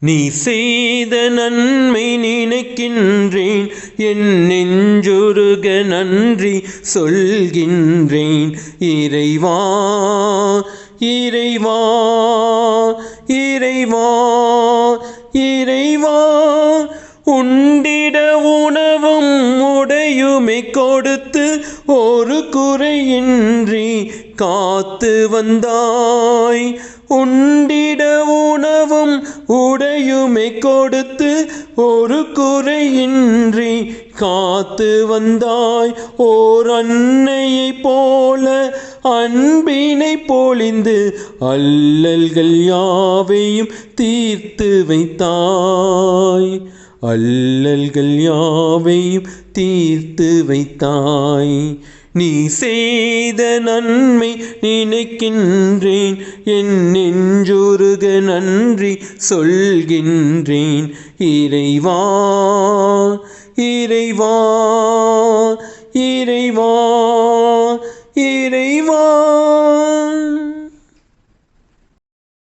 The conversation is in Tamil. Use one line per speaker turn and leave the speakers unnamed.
நீ செய்த நன்மை நினைக்கின்றேன், என் நெஞ்சுருக நன்றி சொல்கின்றேன். இறைவா இறைவா இறைவா இறைவா, உண்டிட உணவும் உடையுமை கொடுத்து ஒரு குறையின்றி காத்து வந்தாய். உண்டிட உணவும் உடையுமை கொடுத்து ஒரு குறையின்றி காத்து வந்தாய். ஓர் அன்னையைப் போல அன்பினை பொழிந்து அல்லல்கள் யாவையும் தீர்த்து வைத்தாய். அல்லல்கள் யாவையும் தீர்த்து வைத்தாய். நீ செய்த நன்மை நினைக்கின்றேன், என் நெஞ்சுருக நன்றி சொல்கின்றேன். இறைவா இறைவா